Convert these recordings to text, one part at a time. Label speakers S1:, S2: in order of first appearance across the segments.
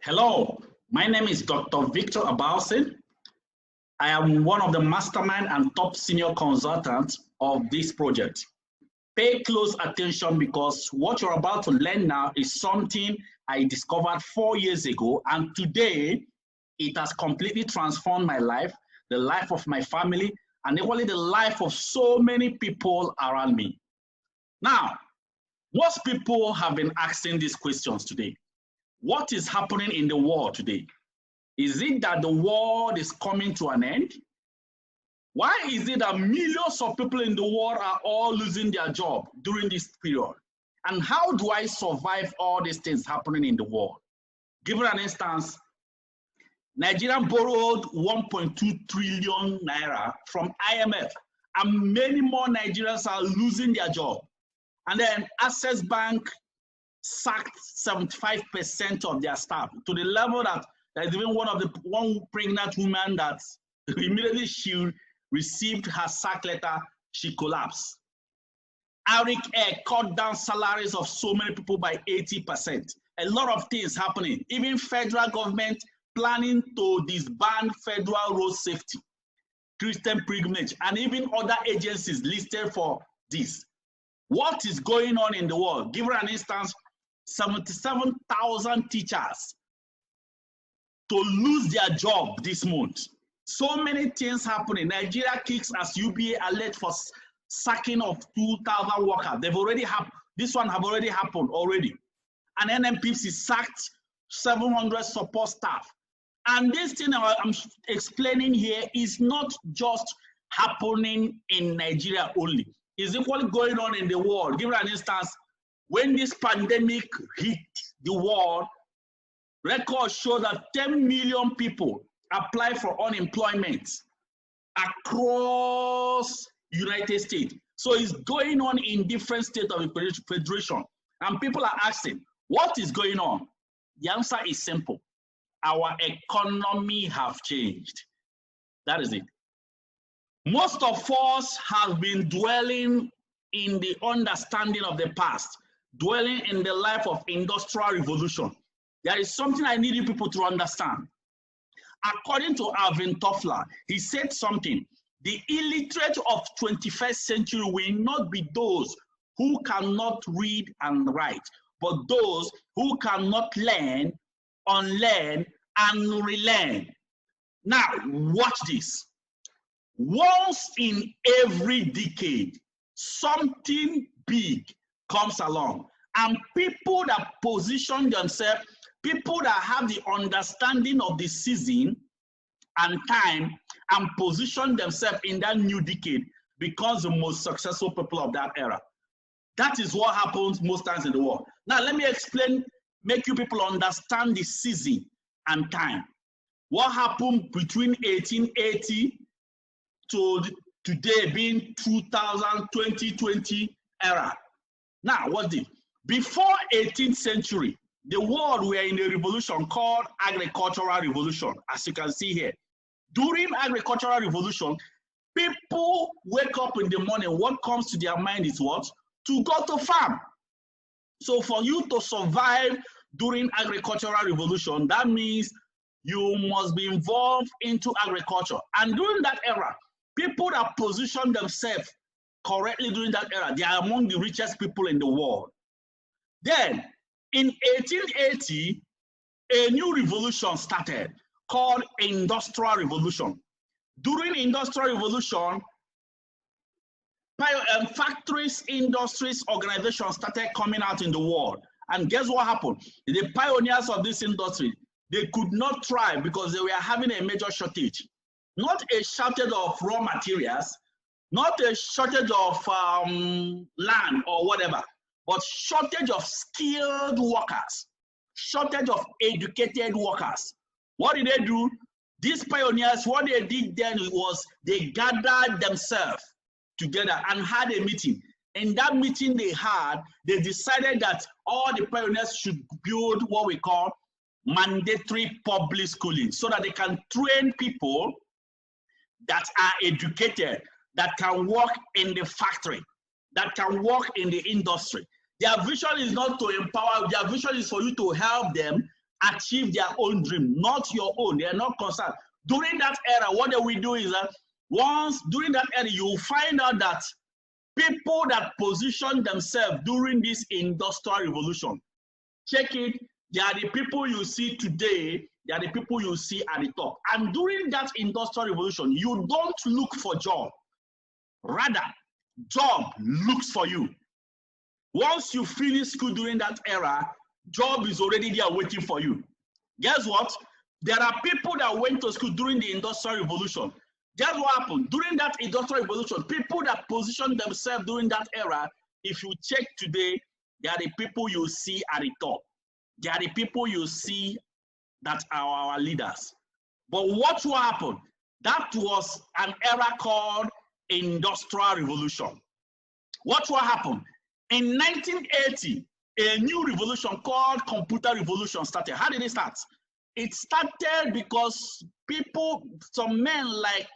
S1: Hello, my name is Dr. Victor Abalson. I am one of the mastermind and top senior consultants of this project. Pay close attention because what you're about to learn now is something I discovered 4 years ago, and today it has completely transformed my life, the life of my family, and equally the life of so many people around me. Now, most people have been asking these questions today. What is happening in the world today? Is it that the world is coming to an end? Why is it that millions of people in the world are all losing their job during this period? And how do I survive all these things happening in the world? Given an instance, Nigeria borrowed 1.2 trillion naira from IMF, and many more Nigerians are losing their job. And then Access Bank sacked 75% of their staff to the level that there's even one pregnant woman that immediately she received her sack letter, she collapsed. Eric Air cut down salaries of so many people by 80%. A lot of things happening. Even federal government planning to disband federal road safety, Christian pilgrimage, and even other agencies listed for this. What is going on in the world? Give an instance, 77,000 teachers to lose their job this month. So many things happening. Nigeria kicks as UBA alert for sacking of 2,000 workers. They've already happened. This one have already happened already. And NMPC sacked 700 support staff. And this thing I'm explaining here is not just happening in Nigeria only. It's equally going on in the world. Give an instance. When this pandemic hit the world, records show that 10 million people applied for unemployment across United States. So it's going on in different states of the federation. And people are asking, what is going on? The answer is simple. Our economy have changed. That is it. Most of us have been dwelling in the understanding of the past, dwelling in the life of industrial revolution. There is something I need you people to understand. According to Alvin Toffler, he said something. The illiterate of 21st century will not be those who cannot read and write, but those who cannot learn, unlearn, and relearn. Now, watch this. Once in every decade, something big comes along, and people that position themselves, people that have the understanding of the season and time and position themselves in that new decade becomes the most successful people of that era. That is what happens most times in the world. Now let me explain, make you people understand the season and time. What happened between 1880 to today being 2020 era. Now, what's it? Before 18th century, the world were in a revolution called agricultural revolution, as you can see here. During agricultural revolution, people wake up in the morning, what comes to their mind is what? To go to farm. So for you to survive during agricultural revolution, that means you must be involved into agriculture. And during that era, people that position themselves correctly during that era, they are among the richest people in the world. Then, in 1880, a new revolution started called Industrial Revolution. During Industrial Revolution, factories, industries, organizations started coming out in the world. And guess what happened? The pioneers of this industry, they could not thrive because they were having a major shortage. Not a shortage of raw materials, not a shortage of land or whatever, but shortage of skilled workers, shortage of educated workers. What did they do? These pioneers, what they did then was they gathered themselves together and had a meeting. In that meeting they had, they decided that all the pioneers should build what we call mandatory public schooling so that they can train people that are educated, that can work in the factory, that can work in the industry. Their vision is not to empower, their vision is for you to help them achieve their own dream, not your own. They are not concerned. During that era, what they will do is that during that era, you will find out that people that position themselves during this industrial revolution, check it, they are the people you see today, they are the people you see at the top. And during that industrial revolution, you don't look for job. Rather, job looks for you. Once you finish school during that era, job is already there waiting for you. Guess what? There are people that went to school during the industrial revolution. Guess what happened? During that industrial revolution, people that positioned themselves during that era, if you check today, they are the people you see at the top. They are the people you see that are our leaders. But what will happen? That was an era called industrial revolution. What will happen? In 1980, a new revolution called computer revolution started. How did it start? It started because people, some men like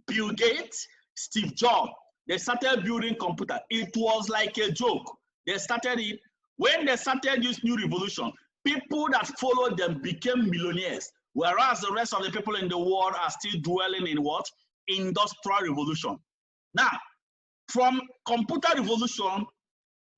S1: Bill Gates, Steve Jobs, they started building computer. It was like a joke. They started it. When they started this new revolution, people that followed them became millionaires, whereas the rest of the people in the world are still dwelling in what? Industrial revolution. Now, from computer revolution,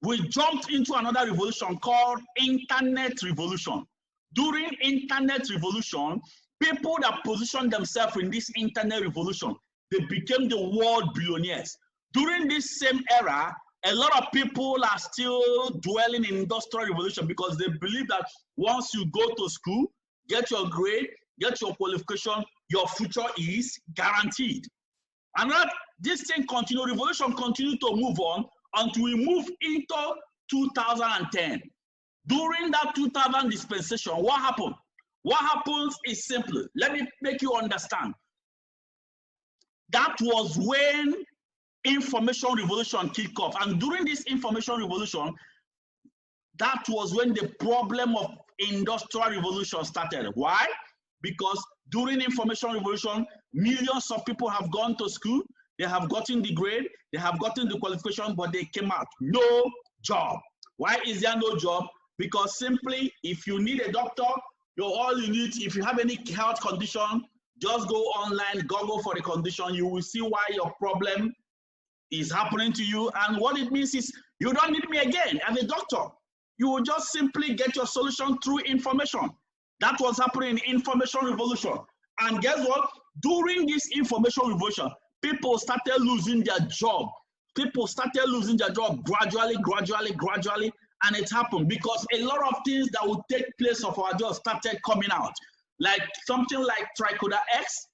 S1: we jumped into another revolution called internet revolution. During internet revolution, people that positioned themselves in this internet revolution, they became the world billionaires. During this same era, a lot of people are still dwelling in industrial revolution because they believe that once you go to school, get your grade, get your qualification, your future is guaranteed. And that this thing continued, revolution continued to move on until we move into 2010. During that 2000 dispensation, what happened? What happens is simple. Let me make you understand. That was when information revolution kicked off. And during this information revolution, that was when the problem of industrial revolution started. Why? Because during information revolution, millions of people have gone to school, they have gotten the grade, they have gotten the qualification, but they came out, no job. Why is there no job? Because simply, if you need a doctor, all you need, if you have any health condition, just go online, Google for the condition, you will see why your problem is happening to you. And what it means is you don't need me again as a doctor. You will just simply get your solution through information. That was happening in information revolution. And guess what? During this information revolution, people started losing their job. People started losing their job gradually, and it happened because a lot of things that would take place of our job started coming out. Like something like Tricoder X.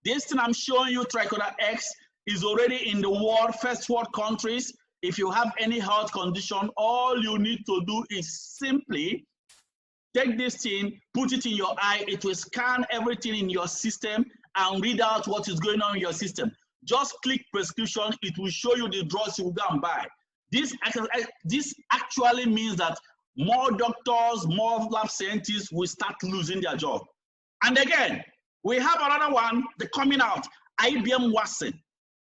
S1: This thing I'm showing you, Tricoder X, is already in the world, first world countries. If you have any health condition, all you need to do is simply take this thing, put it in your eye, it will scan everything in your system and read out what is going on in your system. Just click prescription, it will show you the drugs you will go and buy. This actually means that more doctors, more lab scientists will start losing their job. And again, we have another one, the coming out, IBM Watson.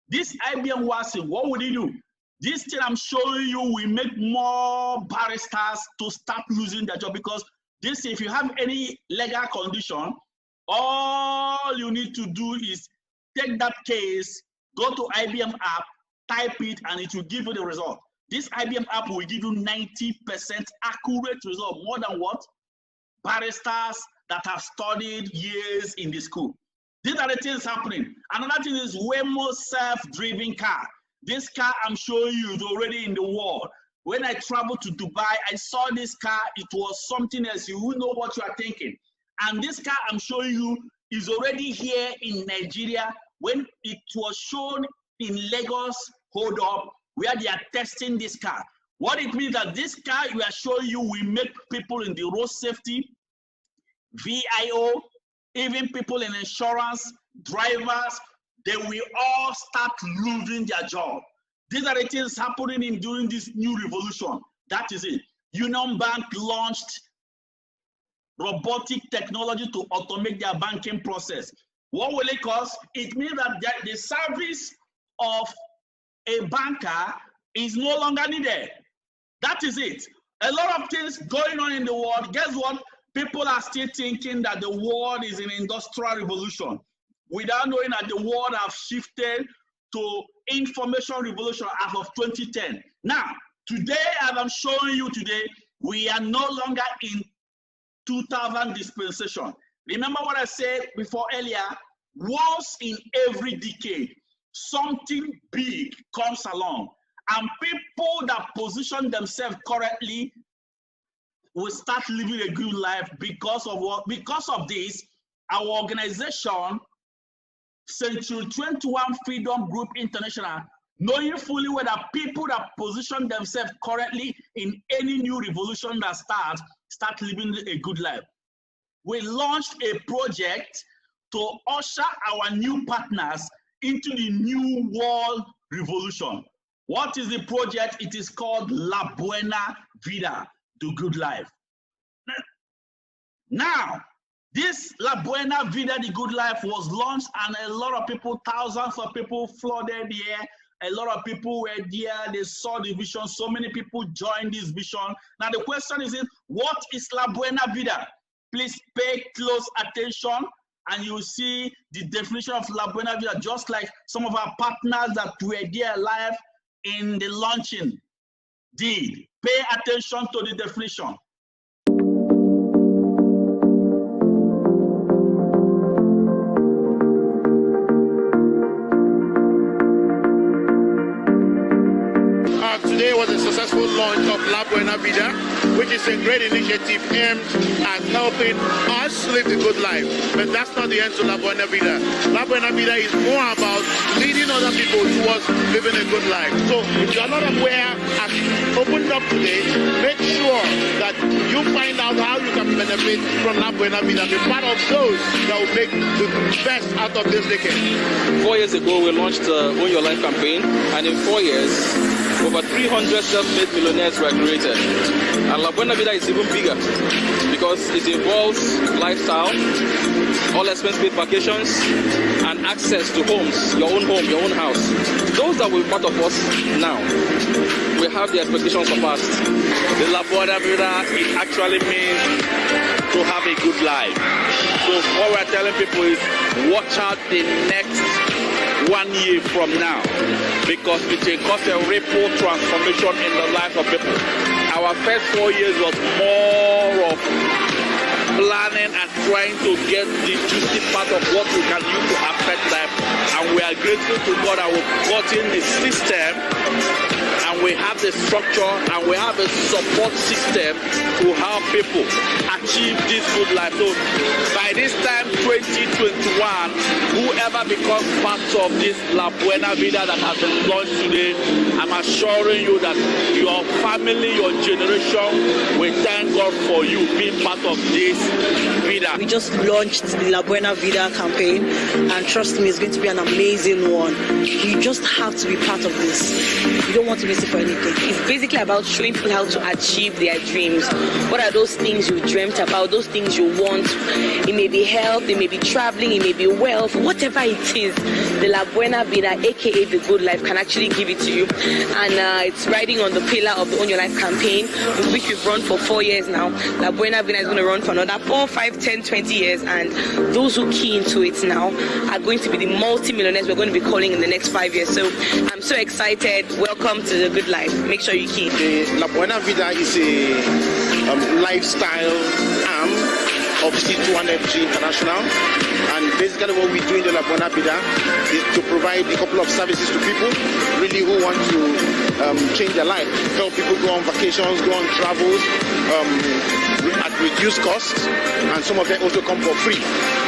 S1: This IBM Watson, what would it do? This thing I'm showing you will make more barristers to start losing their job because this, if you have any legal condition, all you need to do is take that case, go to IBM app, type it, and it will give you the result. This IBM app will give you 90% accurate result, more than what? Barristers that have studied years in the school. These are the things happening. Another thing is Waymo self-driving car. This car I'm showing you is already in the world. When I traveled to Dubai, I saw this car. It was something else. You will know what you are thinking. And this car I'm showing you is already here in Nigeria. When it was shown in Lagos, hold up, where they are testing this car. What it means that this car we are showing you will make people in the road safety, VIO, even people in insurance, drivers, they will all start losing their job. These are the things happening during this new revolution. That is it. Union Bank launched robotic technology to automate their banking process. What will it cost? It means that the service of a banker is no longer needed. That is it. A lot of things going on in the world. Guess what? People are still thinking that the world is an industrial revolution without knowing that the world has shifted to information revolution as of 2010. Now, today, as I'm showing you today, we are no longer in 2000 dispensation. Remember what I said before earlier? Once in every decade, something big comes along, and people that position themselves correctly will start living a good life because of what? Because of this, our organization, Century 21 Freedom Group International, knowing fully well that people that position themselves correctly in any new revolution that start living a good life. We launched a project to usher our new partners into the new world revolution. What is the project? It is called La Buena Vida, the good life. Now, this La Buena Vida, the good life was launched, and a lot of people, thousands of people flooded here. A lot of people were there, they saw the vision, so many people joined this vision. Now the question is, what is La Buena Vida? Please pay close attention, and you will see the definition of La Buena Vida, just like some of our partners that were there live in the launching did. Pay attention to the definition.
S2: Today was a successful launch of La Buena Vida, which is a great initiative aimed at helping us live the good life. But that's not the end to La Buena Vida. La Buena Vida is more about leading other people towards living a good life. So if you're not aware, as opened up today, make sure that you find out how you can benefit from La Buena Vida. Be part of those that will make the best out of this decade.
S3: 4 years ago, we launched the Own Your Life campaign, and in 4 years, over 300 self-made millionaires were created. And La Buena Vida is even bigger because it involves lifestyle, all expense-paid vacations, and access to homes, your own home, your own house. Those that will be part of us now, we have the expectations surpassed. The La Buena Vida, it actually means to have a good life. So what we're telling people is watch out the next 1 year from now, because it will cause a ripple transformation in the lives of people. Our first 4 years was more of planning and trying to get the juicy part of what we can use to affect them, and we are grateful to God that we've gotten the system, and we have the structure, and we have a support system to help people achieve this good life. So by this time, 2021, whoever becomes part of this La Buena Vida that has been launched today, I'm assuring you that your family, your generation will thank God for you being part of this Vida.
S4: We just launched the La Buena Vida campaign, and trust me, it's going to be an amazing one. You just have to be part of this. You don't want to miss it for anything.
S5: It's basically about showing people how to achieve their dreams. What are those things you dreamt about, those things you want? It may be health, it may be traveling, it may be wealth, whatever it is, the La Buena Vida, aka the good life, can actually give it to you. And it's riding on the pillar of the Own Your Life campaign, which we've run for 4 years now. La Buena Vida is going to run for another 4, 5, 10, 20 years, and those who key into it now are going to be the multi-millionaires we're going to be calling in the next 5 years. So I'm so excited. Welcome to the good life. Make sure you key.
S2: The La Buena Vida is a lifestyle arm of C21FG International, and basically what we do in the La Buena Vida is to provide a couple of services to people really who want to change their life, help people go on vacations, go on travels at reduced costs, and some of them also come for free.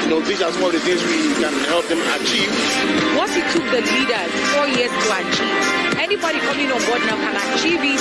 S2: You know, these are some of the things we can help them achieve.
S6: What it took the leaders 4 years to achieve, anybody coming on board now can achieve it.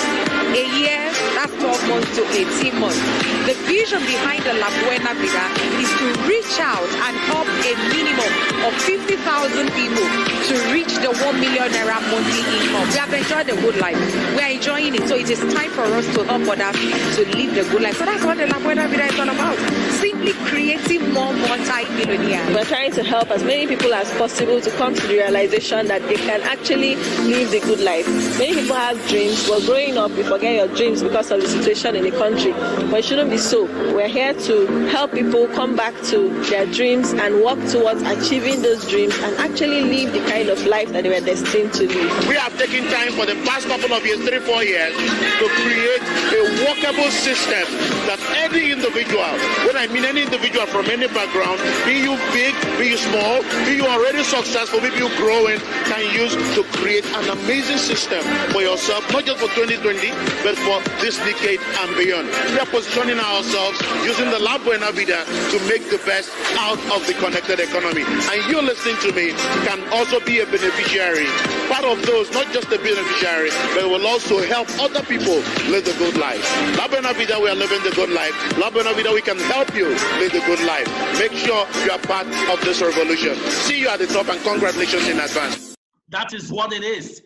S6: A year, that's 12 months to 18 months. The vision behind the La Buena Vida is to reach out and help a minimum of 50,000 people to reach the 1 million naira monthly income. We have enjoyed the good life. We are enjoying it. So it is time for us to help others to live the good life. So that's what the La Buena Vida is all about. simply creating more multi-millionaires.
S5: We're trying to help as many people as possible to come to the realization that they can actually live the good life. Many people have dreams, but growing up, you forget your dreams because of the situation in the country. But it shouldn't be so. We're here to help people come back to their dreams and work towards achieving those dreams and actually live the kind of life that they were destined to live.
S2: We have taken time for the past couple of years, 3-4 years, to create a workable system that any individual, when I mean any individual from any background, be you big, be you small, be you already successful, be you growing, can use to create an amazing system for yourself, not just for 2020, but for this decade and beyond. We are positioning ourselves using the La Buena Vida to make the best out of the connected economy. And you listening to me can also be a beneficiary. Part of those, not just the beneficiary, but will also help other people live the good life. La Buena Vida, we are living the good life. La Buena Vida, we can help you live the good life. Make sure you are part of this revolution. See you at the top and congratulations in advance.
S1: That is what it is.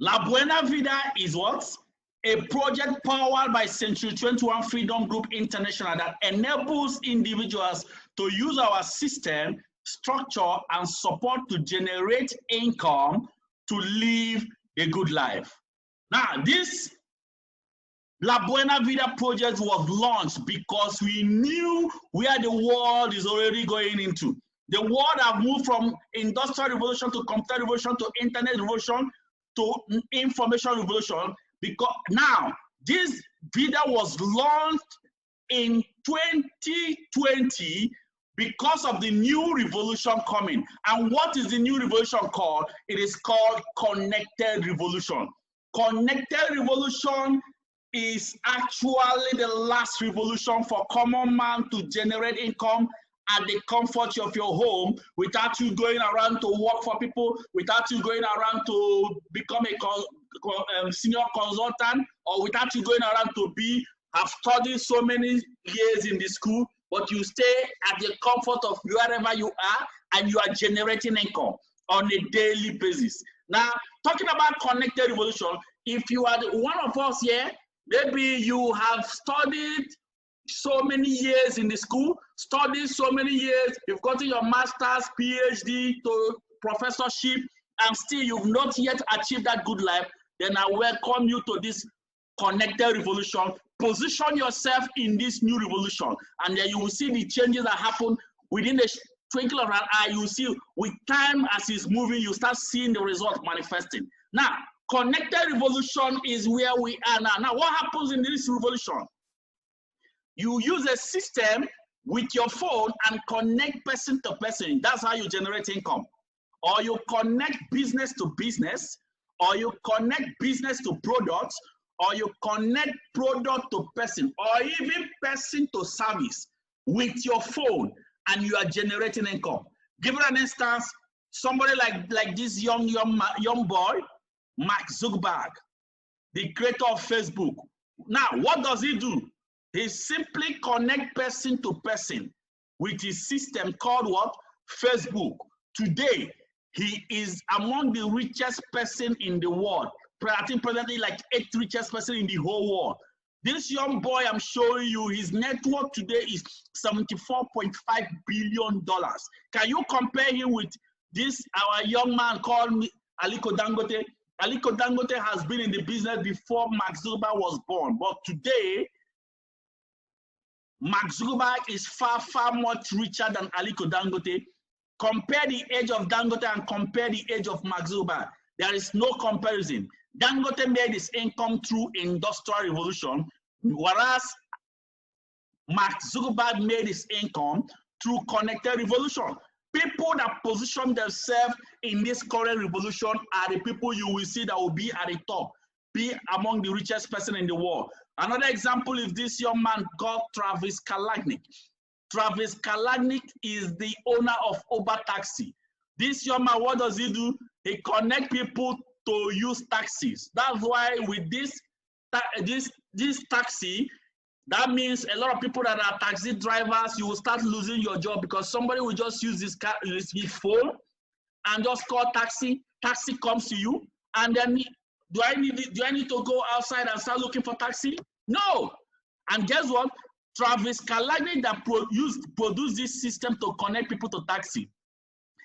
S1: La Buena Vida is what? A project powered by Century 21 Freedom Group International that enables individuals to use our system, structure, and support to generate income to live a good life. Now, this La Buena Vida project was launched because we knew where the world is already going into. The world have moved from industrial revolution to computer revolution to internet revolution to information revolution, because now this video was launched in 2020 because of the new revolution coming. And what is the new revolution called? It is called connected revolution. Connected revolution is actually the last revolution for common man to generate income at the comfort of your home without you going around to work for people, without you going around to become a senior consultant, or without you going around to have studied so many years in the school, but you stay at the comfort of wherever you are and you are generating income on a daily basis. Now, talking about connected revolution, if you are one of us here, maybe you have studied so many years in the school, studied so many years, you've gotten your master's, PhD to professorship, and still you've not yet achieved that good life, then I welcome you to this connected revolution. Position yourself in this new revolution, and then you will see the changes that happen within the twinkle of an eye. You will see with time as it's moving, you start seeing the result manifesting. Now, connected revolution is where we are now. Now, what happens in this revolution? You use a system with your phone and connect person to person. That's how you generate income. Or you connect business to business, or you connect business to products, or you connect product to person, or even person to service with your phone, and you are generating income. Give it an instance, somebody like this young boy, Mark Zuckerberg, the creator of Facebook. Now, what does he do? He simply connect person to person with his system called what? Facebook. Today, he is among the richest person in the world. I think presently like 8th richest person in the whole world. This young boy I'm showing you, his net worth today is $74.5 billion. Can you compare him with this, our young man called Aliko Dangote? Aliko Dangote has been in the business before Mark Zuckerberg was born. But today, Mark Zuckerberg is far, far much richer than Aliko Dangote. Compare the age of Dangote and compare the age of Mark Zuckerberg. There is no comparison. Dangote made his income through industrial revolution, whereas Mark Zuckerberg made his income through connected revolution. People that position themselves in this current revolution are the people you will see that will be at the top, be among the richest person in the world. Another example is this young man called Travis Kalanick. Travis Kalanick is the owner of Uber Taxi. This young man, what does he do? He connects people to use taxis. That's why with this taxi, that means a lot of people that are taxi drivers, you will start losing your job because somebody will just use his phone and just call taxi. Taxi comes to you, and then do I need to go outside and start looking for taxi? No. And guess what? Travis Kalanick that produced this system to connect people to taxi.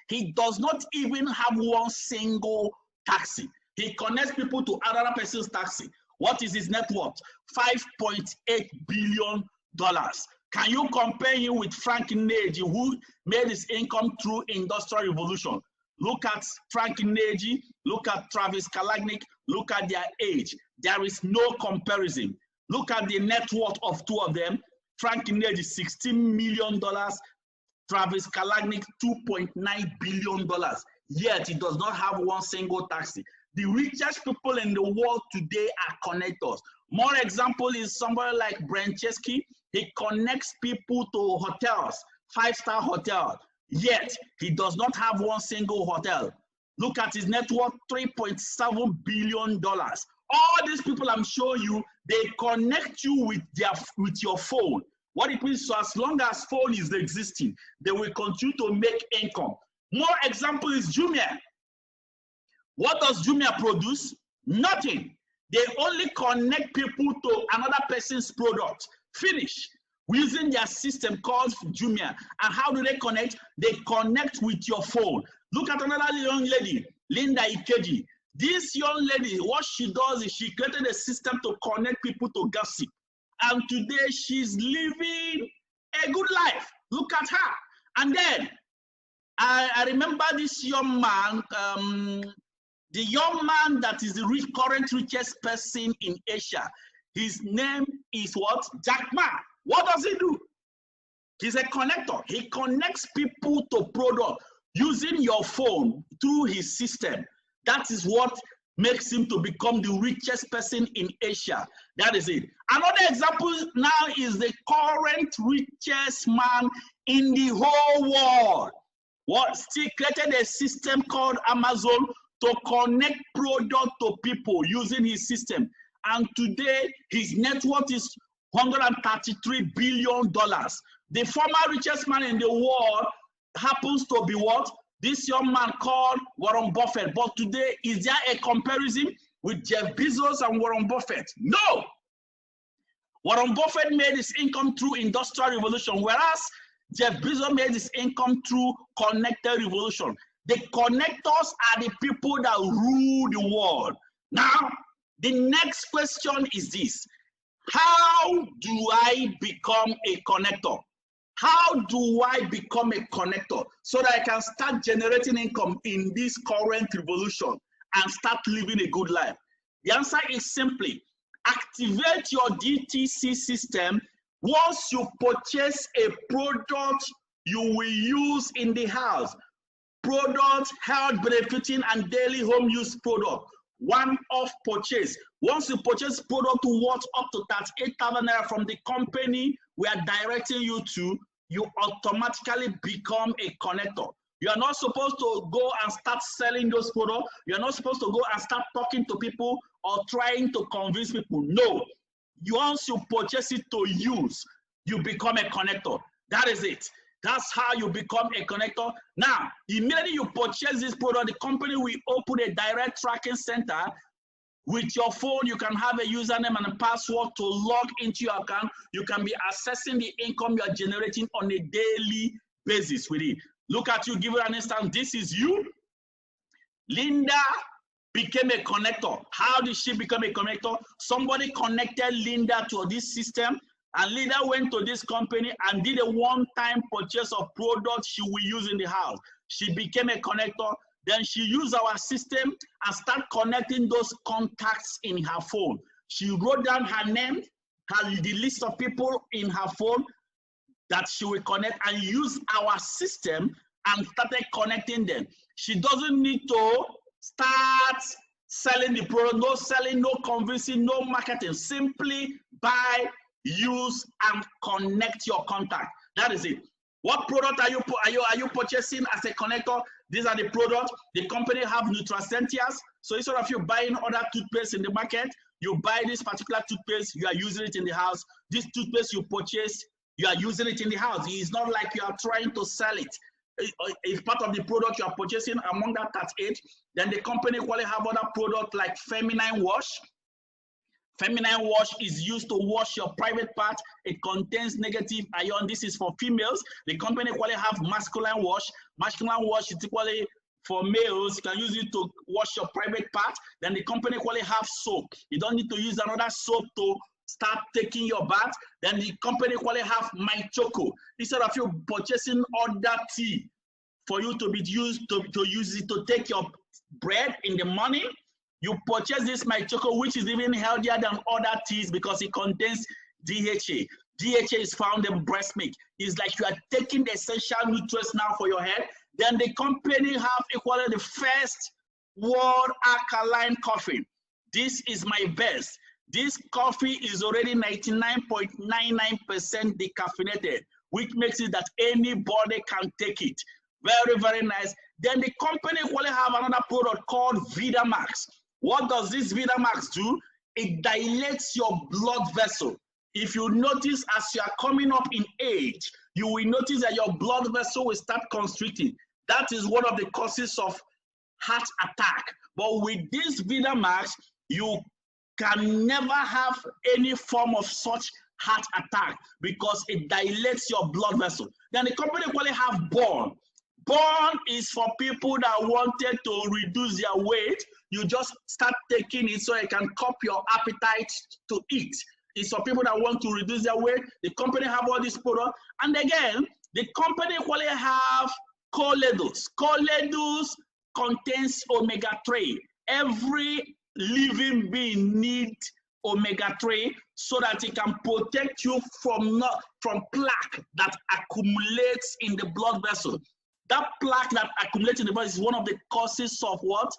S1: He does not even have one single taxi. He connects people to another person's taxi. What is his net worth? $5.8 billion. Can you compare him with Frank Nagy, who made his income through Industrial Revolution? Look at Frank Nagy, look at Travis Kalanick, look at their age. There is no comparison. Look at the net worth of two of them. Frank Nagy, $16 million. Travis Kalanick, $2.9 billion. Yet he does not have one single taxi. The richest people in the world today are connectors. More example is somebody like Brent Chesky. He connects people to hotels, 5-star hotel. Yet he does not have one single hotel. Look at his net worth, $3.7 billion. All these people I'm showing you, they connect you with your phone. What it means, so as long as phone is existing, they will continue to make income. More example is Jumia. What does Jumia produce? Nothing. They only connect people to another person's product. Finish. Using their system called Jumia. And how do they connect? They connect with your phone. Look at another young lady, Linda Ikeji. This young lady, what she does is she created a system to connect people to gossip. And today she's living a good life. Look at her. And then I remember this young man, the young man that is the current richest person in Asia. His name is what? Jack Ma. What does he do? He's a connector. He connects people to product using your phone through his system. That is what makes him to become the richest person in Asia. That is it. Another example now is the current richest man in the whole world. What still created a system called Amazon to connect product to people using his system. And today his net worth is $133 billion. The former richest man in the world happens to be what? This young man called Warren Buffett. But today, is there a comparison with Jeff Bezos and Warren Buffett? No. Warren Buffett made his income through Industrial Revolution, whereas Jeff Bezos made his income through Connected Revolution. The connectors are the people that rule the world. Now, the next question is this. How do I become a connector? How do I become a connector so that I can start generating income in this current revolution and start living a good life? The answer is simply activate your DTC system. Once you purchase a product you will use in the house, product, health benefiting and daily home use product, one-off purchase. Once you purchase product worth up to 38,000 naira from the company we are directing you to, you automatically become a connector. You are not supposed to go and start selling those products. You are not supposed to go and start talking to people or trying to convince people. No. Once you purchase it to use, you become a connector. That is it. That's how you become a connector. Now, immediately you purchase this product, the company will open a direct tracking center. With your phone, you can have a username and a password to log into your account. You can be accessing the income you are generating on a daily basis with it. Look at you, give it an instance. This is you. Linda became a connector. How did she become a connector? Somebody connected Linda to this system, and Linda went to this company and did a one-time purchase of products she will use in the house. She became a connector. Then she used our system and started connecting those contacts in her phone. She wrote down her name, the list of people in her phone that she will connect, and use our system and started connecting them. She doesn't need to start selling the product, no selling, no convincing, no marketing. Simply buy, use, and connect your contact. That is it. What product are you purchasing as a connector? These are the products. The company have nutraceuticals. So instead of you buying other toothpaste in the market, you buy this particular toothpaste, you are using it in the house. This toothpaste you purchase, you are using it in the house. It's not like you are trying to sell it. It's part of the product you are purchasing among that 38. Then the company will have other products like feminine wash. Feminine wash is used to wash your private part. It contains negative ion. This is for females. The company equally have masculine wash. Masculine wash is equally for males. You can use it to wash your private part. Then the company equally have soap. You don't need to use another soap to start taking your bath. Then the company equally have My Choco. Instead of you purchasing other tea for you to be used to use it to take your bread in the morning, you purchase this My Choco, which is even healthier than other teas because it contains DHA. DHA is found in breast milk. It's like you are taking the essential nutrients now for your head. Then the company have equally the first world alkaline coffee. This is my best. This coffee is already 99.99% decaffeinated, which makes it that anybody can take it. Very, very nice. Then the company equally have another product called VitaMax. What does this VitaMax do? It dilates your blood vessel. If you notice as you are coming up in age, you will notice that your blood vessel will start constricting. That is one of the causes of heart attack. But with this VitaMax, you can never have any form of such heart attack because it dilates your blood vessel. Then the company equally have Born. Born is for people that wanted to reduce their weight. You just start taking it so you can curb your appetite to eat. It's for people that want to reduce their weight. The company have all these products. And again, the company equally have Coledus. Coledus contains omega-3. Every living being needs omega-3 so that it can protect you from plaque that accumulates in the blood vessel. That plaque that accumulates in the body is one of the causes of what?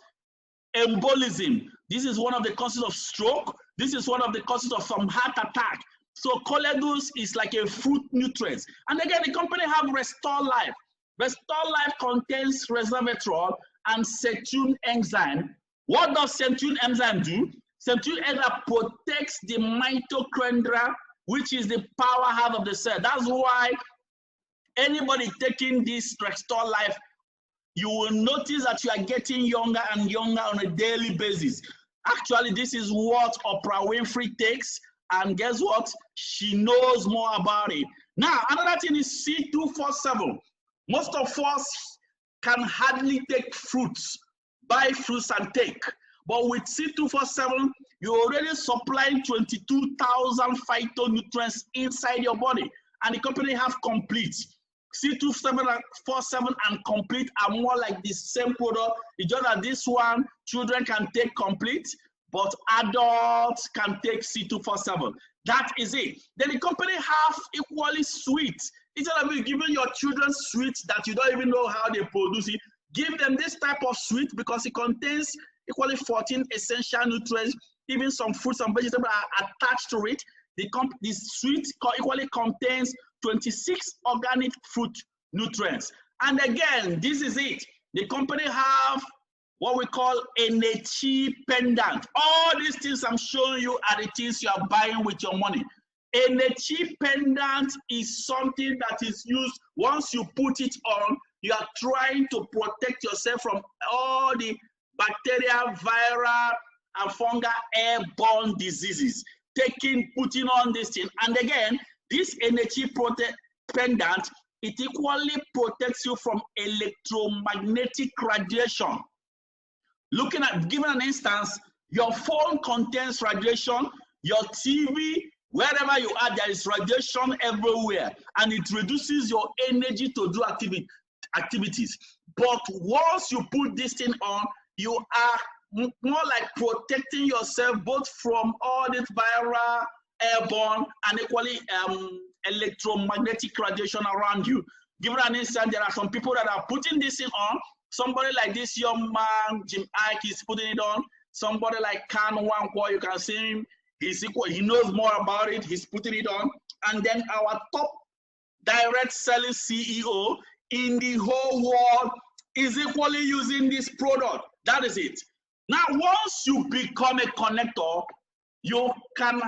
S1: Embolism. This is one of the causes of stroke. This is one of the causes of some heart attack. So Coledus is like a fruit nutrient. And again, the company have Restore Life. Restore Life contains resveratrol and centurion enzyme. What does centurion enzyme do? Centurion enzyme protects the mitochondria, which is the powerhouse of the cell. That's why anybody taking this Restore Life, you will notice that you are getting younger and younger on a daily basis. Actually, this is what Oprah Winfrey takes, and guess what? She knows more about it. Now, another thing is C247. Most of us can hardly take fruits, buy fruits and take. But with C247, you're already supplying 22,000 phytonutrients inside your body. And the company have Complete. C247 and Complete are more like the same product. It's just that this one, children can take Complete, but adults can take C247. That is it. Then the company have equally sweet. Instead of giving your children sweets that you don't even know how they produce it, give them this type of sweet because it contains equally 14 essential nutrients. Even some fruits and vegetables are attached to it. The sweet equally contains 26 organic fruit nutrients. And again, this is it. The company have what we call energy pendant. All these things I'm showing you are the things you are buying with your money. Energy pendant is something that is used once you put it on, you are trying to protect yourself from all the bacterial, viral, and fungal airborne diseases. Putting on this thing. And again, this energy pendant, it equally protects you from electromagnetic radiation. Giving an instance, your phone contains radiation, your TV, wherever you are, there is radiation everywhere, and it reduces your energy to do activities. But once you put this thing on, you are more like protecting yourself both from all this viral, airborne, and equally electromagnetic radiation around you. Give an instance, there are some people that are putting this thing on. Somebody like this young man, Jim Ike, is putting it on. Somebody like Kan Wankwa, you can see him. He knows more about it. He's putting it on. And then our top direct selling CEO in the whole world is equally using this product. That is it. Now, once you become a connector, you can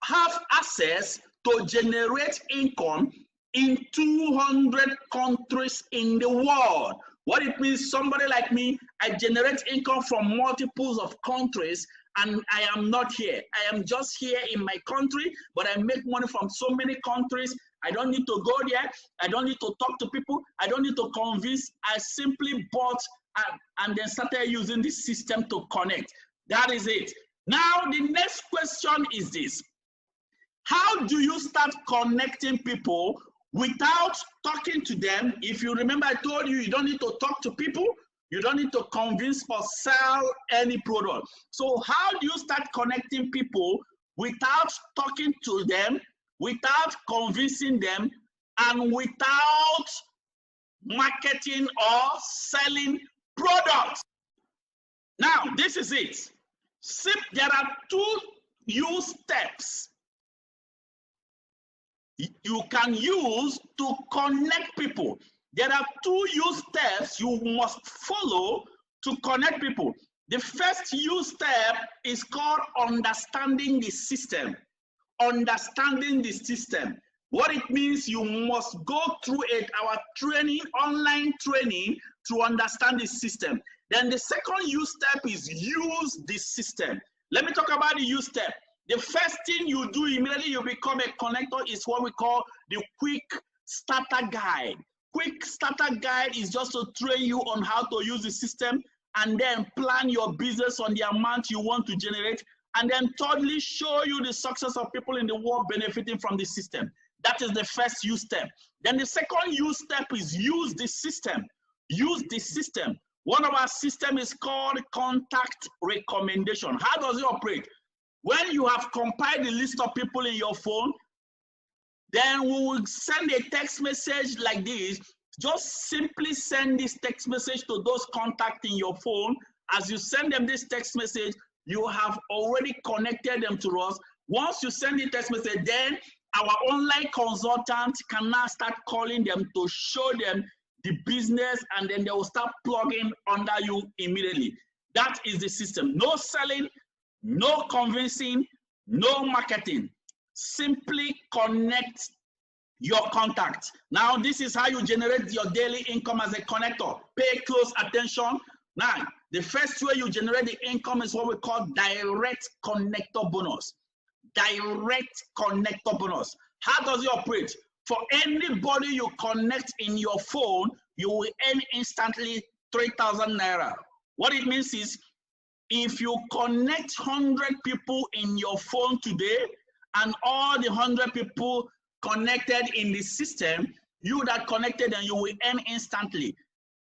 S1: have access to generate income in 200 countries in the world. What it means, somebody like me, I generate income from multiples of countries, and I am not here. I am just here in my country, but I make money from so many countries. I don't need to go there. I don't need to talk to people. I don't need to convince. I simply bought and then started using the system to connect. That is it. Now, the next question is this. How do you start connecting people without talking to them? If you remember, I told you, you don't need to talk to people. You don't need to convince or sell any product. So how do you start connecting people without talking to them, without convincing them, and without marketing or selling products? Now, this is it. There are two use steps you can use to connect people. There are two use steps you must follow to connect people. The first use step is called understanding the system. Understanding the system. What it means, you must go through our training, online training, to understand the system. Then the second use step is use the system. Let me talk about the use step. The first thing you do immediately you become a connector is what we call the quick starter guide. Quick starter guide is just to train you on how to use the system and then plan your business on the amount you want to generate, and then thirdly show you the success of people in the world benefiting from the system. That is the first use step. Then the second use step is use the system. Use the system. One of our systems is called contact recommendation. How does it operate? When you have compiled the list of people in your phone, then we will send a text message like this. Just simply send this text message to those contacts in your phone. As you send them this text message, you have already connected them to us. Once you send the text message, then our online consultant can now start calling them to show them the business, and then they will start plugging under you immediately. That is the system. No selling, no convincing, no marketing. Simply connect your contacts. Now, this is how you generate your daily income as a connector. Pay close attention. Now, the first way you generate the income is what we call direct connector bonus. Direct connector bonus. How does it operate? For anybody you connect in your phone, you will earn instantly 3,000 naira. What it means is, if you connect 100 people in your phone today, and all the 100 people connected in the system, you that connected, and you will earn instantly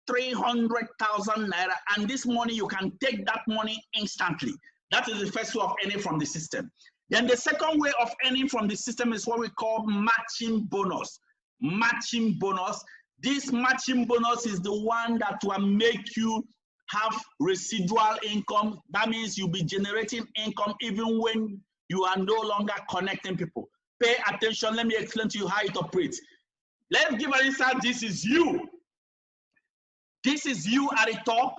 S1: 300,000 naira. And this money, you can take that money instantly. That is the first way of earning from the system. Then the second way of earning from the system is what we call matching bonus. Matching bonus. This matching bonus is the one that will make you have residual income. That means you'll be generating income even when you are no longer connecting people. Pay attention. Let me explain to you how it operates. Let's give an instance. This is you. This is you at the top.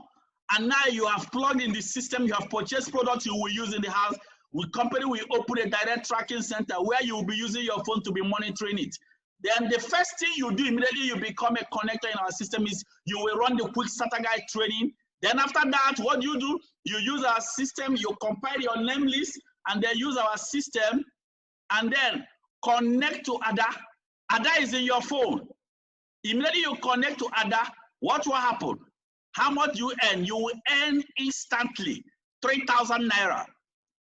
S1: And now you have plugged in the system. You have purchased products you will use in the house. With company, we open a direct tracking center where you will be using your phone to be monitoring it. Then the first thing you do immediately you become a connector in our system is you will run the quick starter guide training. Then after that, what you do, you use our system, you compile your name list, and then use our system, and then connect to Ada. Ada is in your phone. Immediately you connect to Ada, what will happen? How much you earn? You will earn instantly 3,000 naira.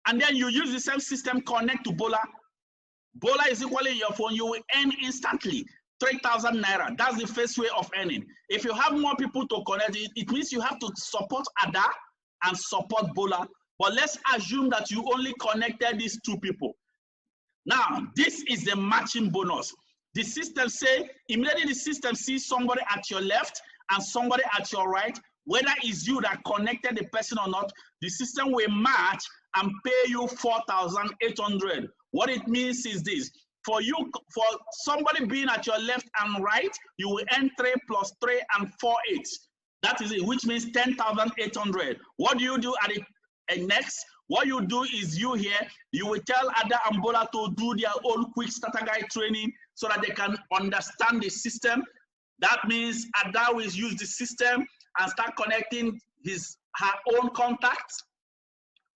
S1: And then you use the same system, connect to Bola. Bola is equally in your phone, you will earn instantly 3,000 naira. That's the first way of earning. If you have more people to connect, it means you have to support Ada and support Bola. But let's assume that you only connected these two people. Now, this is the matching bonus. The system say, immediately the system sees somebody at your left and somebody at your right, whether it's you that connected the person or not, the system will match and pay you 4,800. What it means is this: for somebody being at your left and right, you will earn 3 plus 3 and 4 8. That is it, which means 10,800. What do you do at the next? What you do is you will tell Ada and Bola to do their own quick starter guide training so that they can understand the system. That means Ada will use the system and start connecting her own contacts.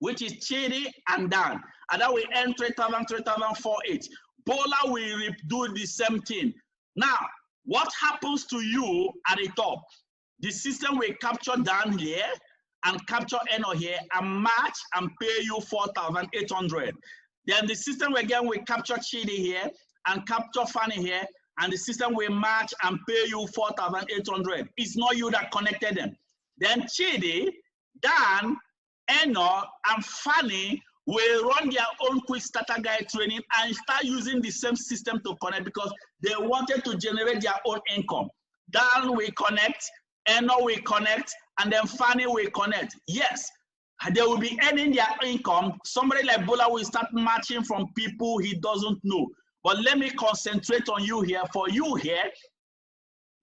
S1: which is Chidi and Dan. And then we earn 3,000, 3,048. Bola will do the same thing. Now, what happens to you at the top? The system will capture Dan here and capture Eno here and match and pay you 4,800. Then the system again will capture Chidi here and capture Fanny here, and the system will match and pay you 4,800. It's not you that connected them. Then Chidi, Dan, Eno, and Fanny will run their own quick starter guide training and start using the same system to connect because they wanted to generate their own income. Dan will connect, Eno will connect, and then Fanny will connect. Yes, they will be earning their income. Somebody like Bola will start matching from people he doesn't know. But let me concentrate on you here. For you here,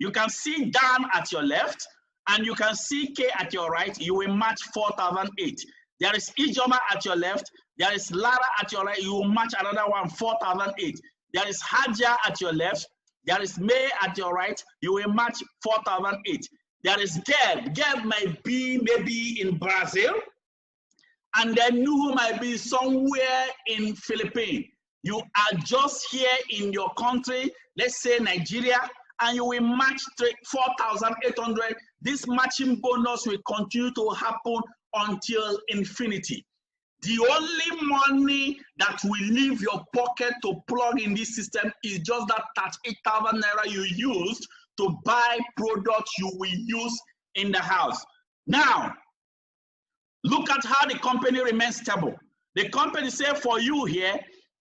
S1: you can see Dan at your left, and you can see K at your right. You will match 4,008. There is Ijoma at your left. There is Lara at your right. You will match another one, 4,008. There is Haja at your left. There is May at your right. You will match 4,008. There is Geb. Geb might be maybe in Brazil. And then Nuhu might be somewhere in Philippines. You are just here in your country, let's say Nigeria, and you will match 4,800. This matching bonus will continue to happen until infinity. The only money that will leave your pocket to plug in this system is just that 38,000 naira you used to buy products you will use in the house. Now, look at how the company remains stable. The company say for you here,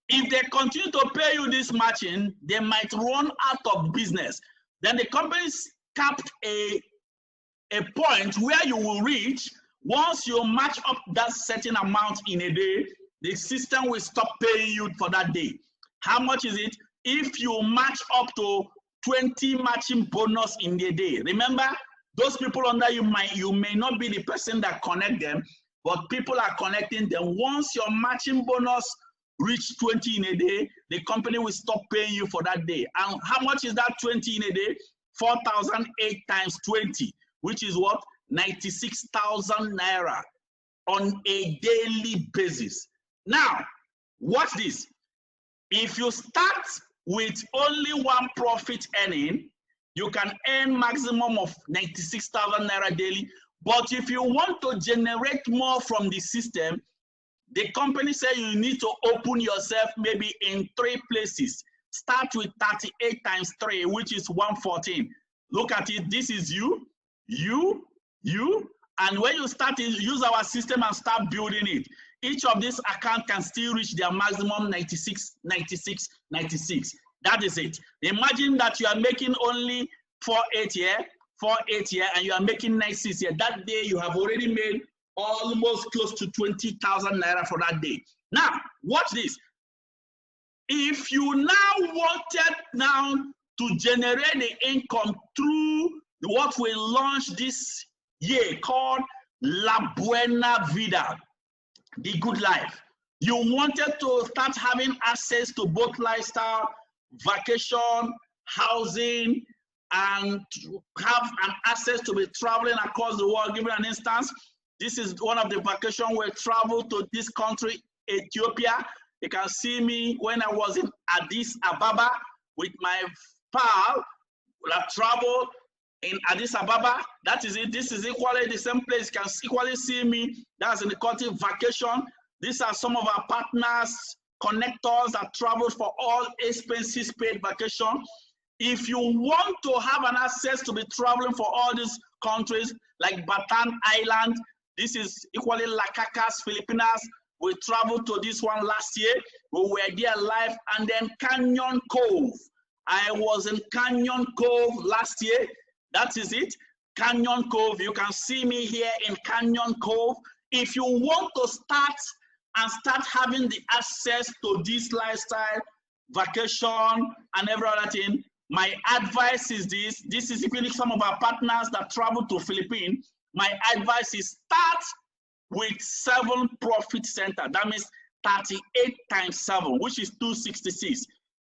S1: if they continue to pay you this matching, they might run out of business. Then the company's capped a point where you will reach. Once you match up that certain amount in a day, the system will stop paying you for that day. How much is it? If you match up to 20 matching bonus in the day. Remember, those people under you may not be the person that connect them, but people are connecting them. Once your matching bonus reach 20 in a day, the company will stop paying you for that day. And how much is that 20 in a day? 4,008 times 20, which is what? 96,000 naira on a daily basis. Now, watch this. If you start with only one profit earning, you can earn maximum of 96,000 naira daily. But if you want to generate more from the system, the company said you need to open yourself maybe in 3 places. Start with 38 times 3, which is 114. Look at it. This is you. And when you start to use our system and start building it, each of these accounts can still reach their maximum 96, 96, 96. That is it. Imagine that you are making only 48 here, 48 here, and you are making 96 here. That day you have already made almost close to 20,000 naira for that day. Now, watch this. If you now wanted to generate the income through what we launched this year called La Buena Vida, the good life. You wanted to start having access to both lifestyle, vacation, housing, and have an access to be traveling across the world. Give me an instance. This is one of the vacations where I traveled to this country, Ethiopia. You can see me when I was in Addis Ababa with my pal. I traveled in Addis Ababa. That is it. This is equally the same place. You can equally see me. That's in the country vacation. These are some of our partners, connectors that traveled for all expenses paid vacation. If you want to have an access to be traveling for all these countries like Bataan Island, this is equally Lacacas, Filipinas. We traveled to this one last year. We were there live. And then Canyon Cove. I was in Canyon Cove last year. That is it. Canyon Cove. You can see me here in Canyon Cove. If you want to start having the access to this lifestyle, vacation, and every other thing, my advice is this. This is equally some of our partners that travel to Philippines. My advice is start with 7 profit center. That means 38 times 7, which is 266.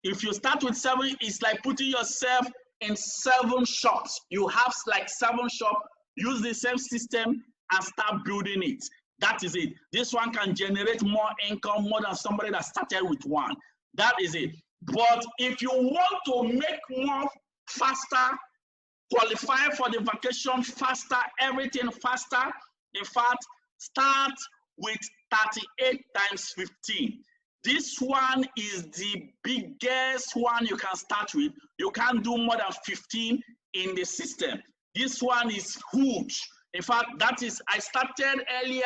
S1: If you start with 7, it's like putting yourself in 7 shops. You have like 7 shops. Use the same system and start building it. That is it. This one can generate more income more than somebody that started with one. That is it. But if you want to make more faster, qualify for the vacation faster, everything faster, in fact, start with 38 times 15. This one is the biggest one you can start with. You can't do more than 15 in the system. This one is huge. In fact, that is, I started earlier,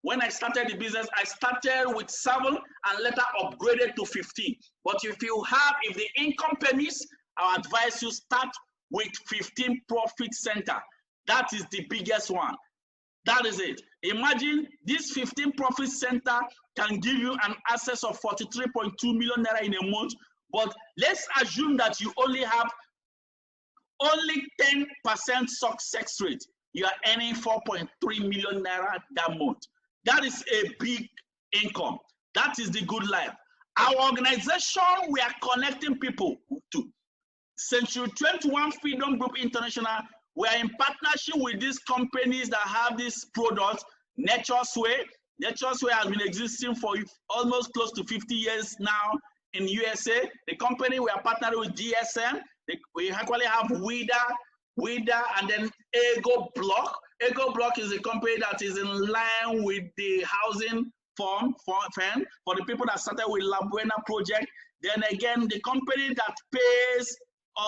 S1: when I started the business, I started with 7 and later upgraded to 15. But if the income permits, I advise you start with 15 profit center. That is the biggest one. That is it. Imagine this 15 profit center can give you an access of 43.2 million naira in a month. But let's assume that you only have 10% success rate. You are earning 4.3 million naira that month. That is a big income. That is the good life. Our organization, we are connecting people to. Century 21 Freedom Group International, we are in partnership with these companies that have this product, Nature's Way. Nature's Way has been existing for almost close to 50 years now in USA. The company, we are partnering with DSM. We actually have WIDA, and then Ego Block. Ego Block is a company that is in line with the housing fund for the people that started with La Buena project. Then again, the company that pays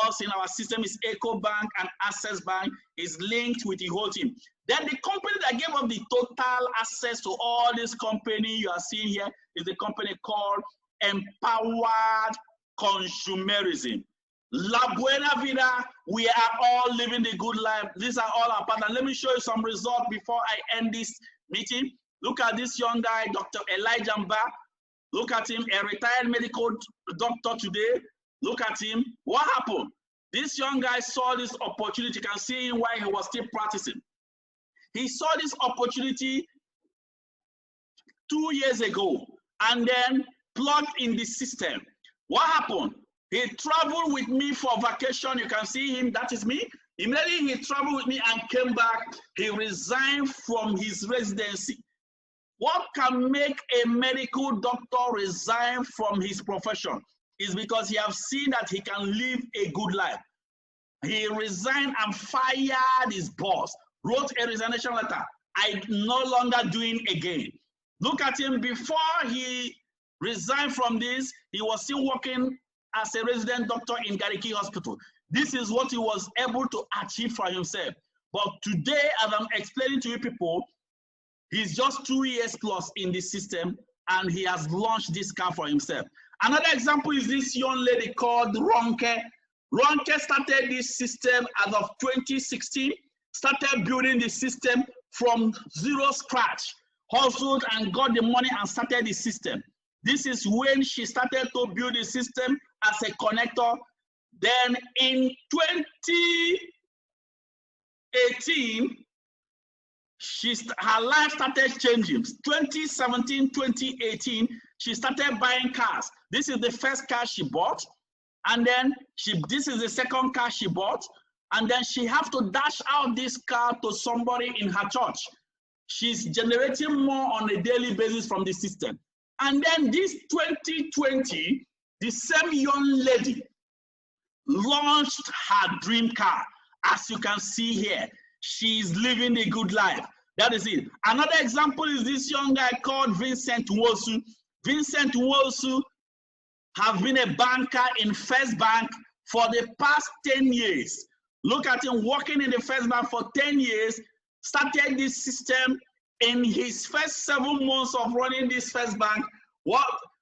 S1: us in our system is EcoBank, and Access Bank is linked with the whole team. Then the company that gave us the total access to all this company you are seeing here is the company called Empowered Consumerism. La Buena Vida, we are all living the good life. These are all our partners. Let me show you some results before I end this meeting. Look at this young guy, Dr. Elijah Mba. Look at him, a retired medical doctor today. Look at him. What happened? This young guy saw this opportunity. You can see him while he was still practicing. He saw this opportunity 2 years ago and then plugged in the system. What happened? He traveled with me for vacation. You can see him. That is me. Immediately he traveled with me and came back. He resigned from his residency. What can make a medical doctor resign from his profession is because he has seen that he can live a good life. He resigned and fired his boss, wrote a resignation letter. I'm no longer doing again. Look at him. Before he resigned from this, he was still working as a resident doctor in Gariki Hospital. This is what he was able to achieve for himself. But today, as I'm explaining to you people, he's just 2 years plus in the system and he has launched this car for himself. Another example is this young lady called Ronke. Ronke started this system as of 2016, started building the system from zero scratch, hustled and got the money and started the system. This is when she started to build the system as a connector. Then in 2018, her life started changing. 2017, 2018, she started buying cars. This is the first car she bought. And then this is the second car she bought. And then she have to dash out this car to somebody in her church. She's generating more on a daily basis from the system. And then this 2020, the same young lady launched her dream car. As you can see here, she's living a good life. That is it. Another example is this young guy called Vincent Nwosu. Vincent Nwosu has been a banker in First Bank for the past 10 years. Look at him working in the First Bank for 10 years, started this system in his first 7 months of running this First Bank.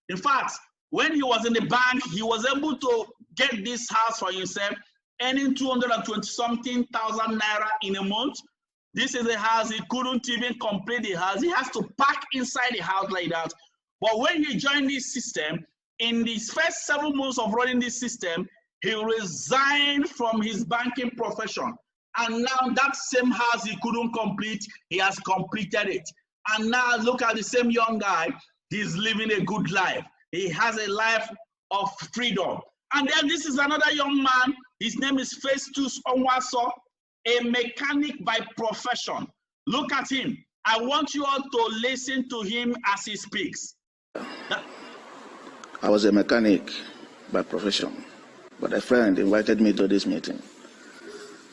S1: In fact, when he was in the bank, he was able to get this house for himself, earning 220-something thousand naira in a month. This is a house, he couldn't even complete the house. He has to park inside the house like that. But when he joined this system, in his first 7 months of running this system, he resigned from his banking profession. And now that same house he couldn't complete, he has completed it. And now look at the same young guy, he's living a good life. He has a life of freedom. And then this is another young man, his name is Festus Onwaso, a mechanic by profession. Look at him. I want you all to listen to him as he speaks.
S7: I was a mechanic by profession, but a friend invited me to this meeting.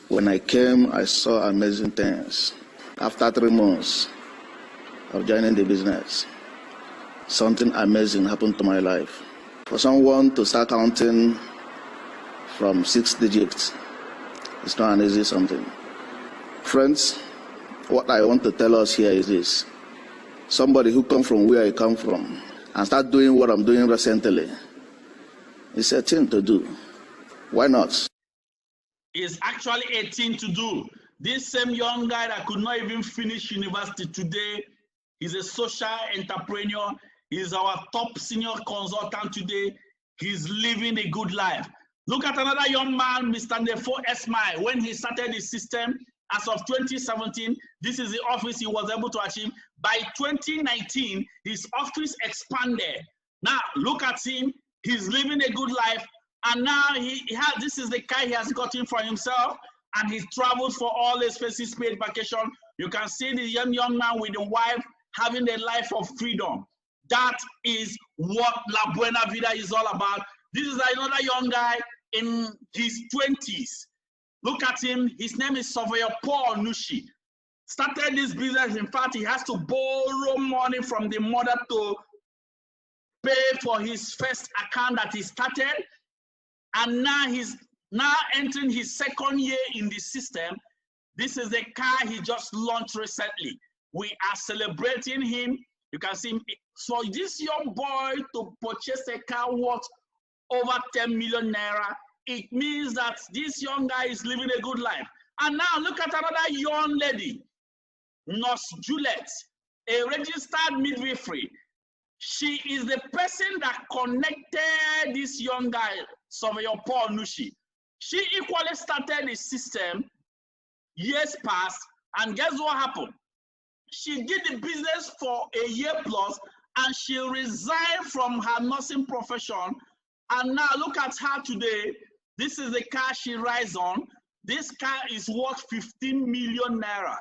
S7: When I came, I saw amazing things. After 3 months of joining the business, something amazing happened to my life. For someone to start counting from 6 digits, it's not an easy something. Friends, what I want to tell us here is this. Somebody who comes from where I come from and start doing what I'm doing recently, it's a thing to do. Why not?
S1: It's actually a thing to do. This same young guy that could not even finish university today, he's a social entrepreneur. He's our top senior consultant today. He's living a good life. Look at another young man, Mr. Nefo Esmai. When he started the system, as of 2017, this is the office he was able to achieve. By 2019, his office expanded. Now, look at him. He's living a good life. And now this is the car he has gotten for himself. And he travels for all expenses paid vacation. You can see the young man with the wife having a life of freedom. That is what La Buena Vida is all about. This is another young guy in his 20s. Look at him. His name is Surveyor Paul Nushi. Started this business. In fact, he has to borrow money from the mother to pay for his first account that he started. And now he's entering his 2nd year in the system. This is a car he just launched recently. We are celebrating him. You can see him. For this young boy to purchase a car worth over 10 million naira, it means that this young guy is living a good life. And now look at another young lady, Nurse Juliet, a registered midwifery. She is the person that connected this young guy, Surveyor Paul Nushi. She equally started the system years past, and guess what happened? She did the business for a year plus, and she resigned from her nursing profession. And now look at her today. This is the car she rides on. This car is worth 15 million naira.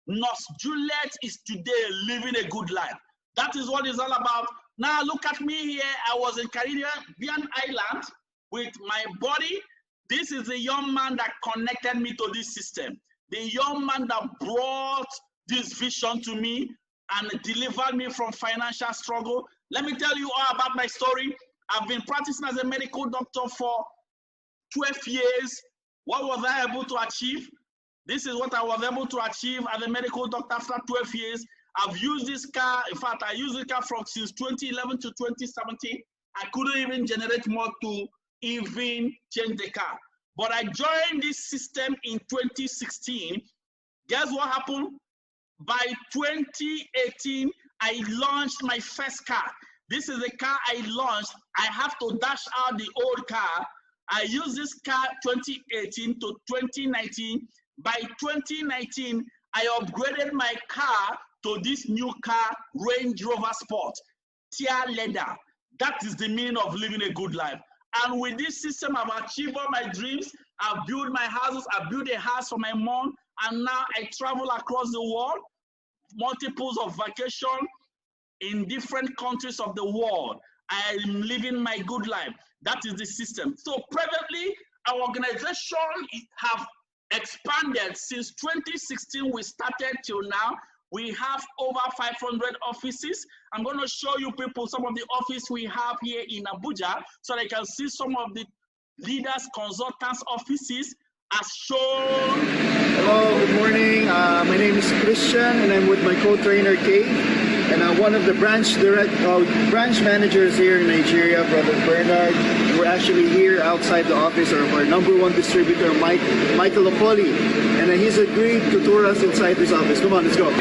S1: Nurse Juliet is today living a good life. That is what it's all about. Now look at me here. I was in Caribbean Island with my body. This is the young man that connected me to this system. The young man that brought this vision to me and delivered me from financial struggle. Let me tell you all about my story. I've been practicing as a medical doctor for 12 years. What was I able to achieve? This is what I was able to achieve as a medical doctor after 12 years. I've used this car. In fact, I used this car since 2011 to 2017. I couldn't even generate more to even change the car. But I joined this system in 2016. Guess what happened? By 2018, I launched my first car. This is the car I launched. I have to dash out the old car. I used this car 2018 to 2019. By 2019, I upgraded my car to this new car, Range Rover Sport, tier leather. That is the meaning of living a good life. And with this system, I've achieved all my dreams. I've built my houses. I built a house for my mom. And now I travel across the world, multiples of vacation in different countries of the world. I am living my good life. That is the system. So presently, our organization have expanded since 2016. We started till now. We have over 500 offices. I'm going to show you people some of the offices we have here in Abuja so they can see some of the leaders, consultants' offices as shown.
S8: Hello, good morning. My name is Christian and I'm with my co-trainer Kay. And one of the branch managers here in Nigeria, Brother Bernard. We're actually here outside the office of our #1 distributor, Michael Opoli. And he's agreed to tour us inside this office. Come on, let's go.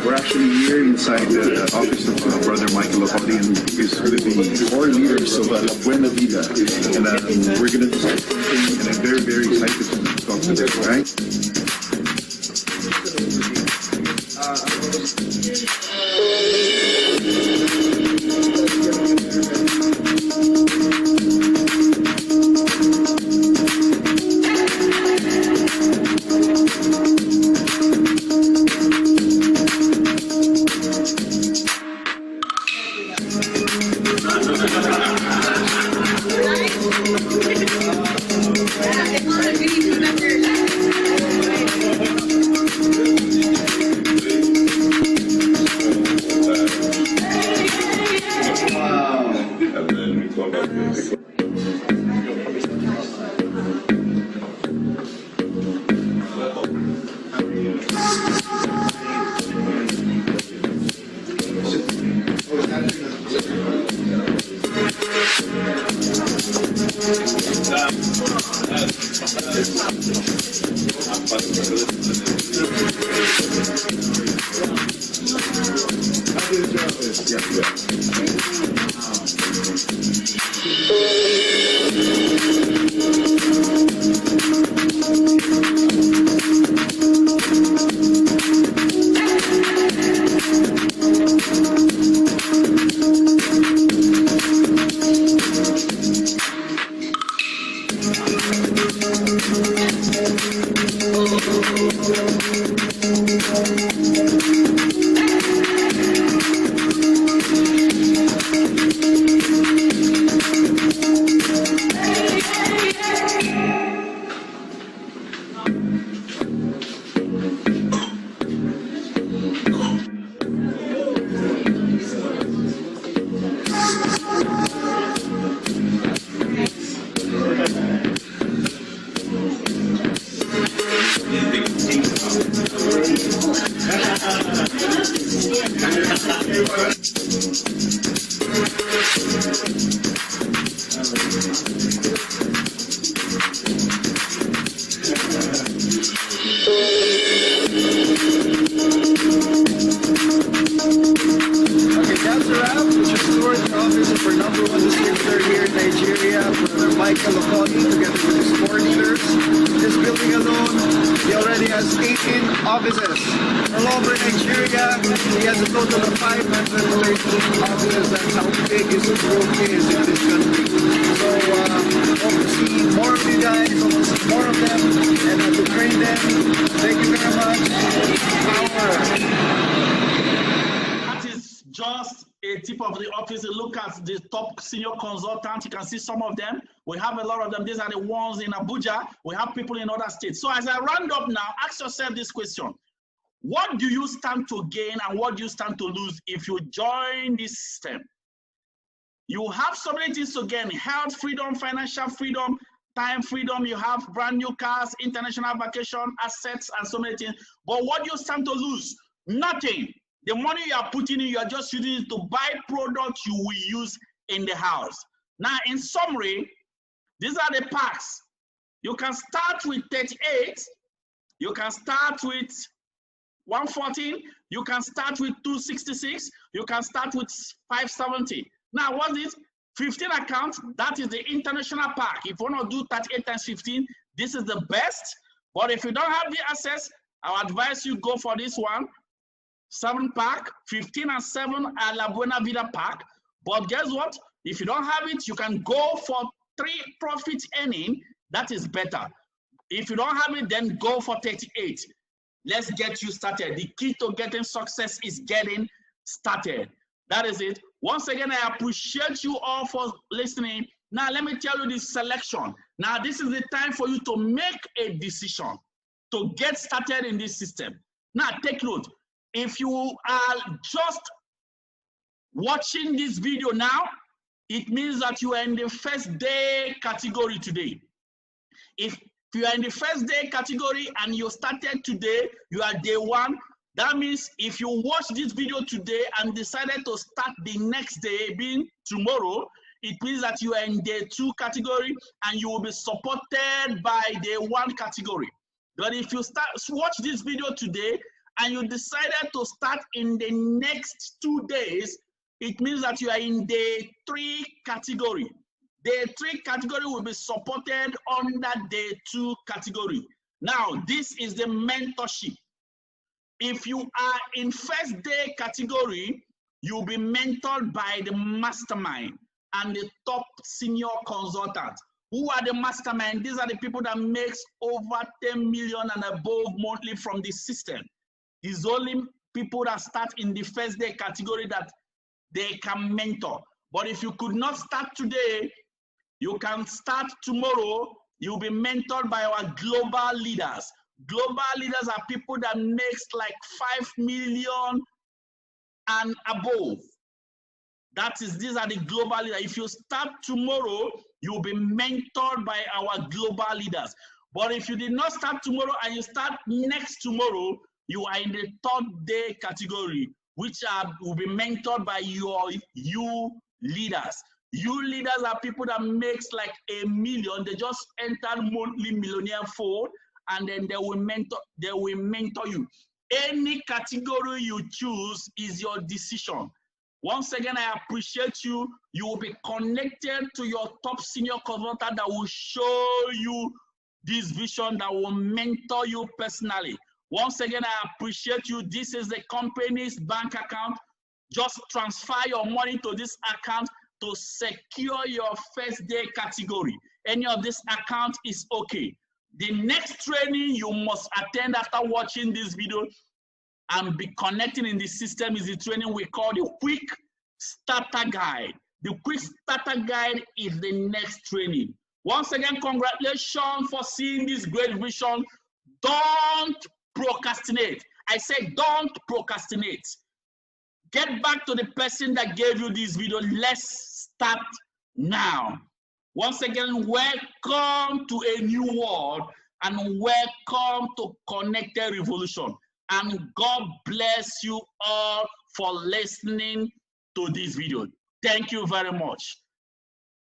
S9: We're actually here inside the office of Brother Michael Opoli, and he's going to be core leaders of La Buena Vida. And we're going to discuss something, and I'm very, very excited to talk to them, right?
S1: Senior consultants, you can see some of them. We have a lot of them. These are the ones in Abuja. We have people in other states. So as I round up now, ask yourself this question. What do you stand to gain and what do you stand to lose if you join this system? You have so many things to gain: health freedom, financial freedom, time freedom. You have brand new cars, international vacation, assets, and so many things. But what do you stand to lose? Nothing. The money you are putting in, you are just using it to buy products you will use in the house. Now, in summary, these are the packs. You can start with 38, you can start with 114, you can start with 266, you can start with 570. Now, what's this? 15 accounts, that is the international pack. If you want to do 38 times 15, this is the best. But if you don't have the access, I would advise you go for this one. 7 pack, 15 and 7 are La Buena Vida pack. But guess what? If you don't have it, you can go for 3 profit earning. That is better. If you don't have it, then go for 38. Let's get you started. The key to getting success is getting started. That is it. Once again, I appreciate you all for listening. Now, let me tell you this selection. Now, this is the time for you to make a decision to get started in this system. Now, take note. If you are just watching this video now, it means that you are in the first day category today. If you are in the first day category and you started today, you are day 1. That means if you watch this video today and decided to start the next day, being tomorrow, it means that you are in day 2 category and you will be supported by day 1 category. But if you watch this video today and you decided to start in the next 2 days, it means that you are in day 3 category. Day 3 category will be supported under day 2 category. Now, this is the mentorship. If you are in first day category, you'll be mentored by the mastermind and the top senior consultant. Who are the mastermind? These are the people that makes over 10 million and above monthly from the system. It's only people that start in the first day category that they can mentor. But if you could not start today, you can start tomorrow. You'll be mentored by our global leaders. Global leaders are people that makes like 5 million and above. These are the global leaders. If you start tomorrow, you'll be mentored by our global leaders. But if you did not start tomorrow and you start next tomorrow, you are in the third day category, which will be mentored by you leaders. You leaders are people that makes like 1 million. They just enter monthly millionaire fold, and then they will mentor you. Any category you choose is your decision. Once again, I appreciate you. You will be connected to your top senior consultant that will show you this vision, that will mentor you personally. Once again, I appreciate you. This is the company's bank account. Just transfer your money to this account to secure your first day category. Any of this account is okay. The next training you must attend after watching this video and be connecting in the system is the training we call the Quick Starter Guide. The Quick Starter Guide is the next training. Once again, congratulations for seeing this great vision. Don't procrastinate. I say don't procrastinate. Get back to the person that gave you this video. Let's start now. Once again, welcome to a new world and welcome to Connected Revolution. And God bless you all for listening to this video. Thank you very much.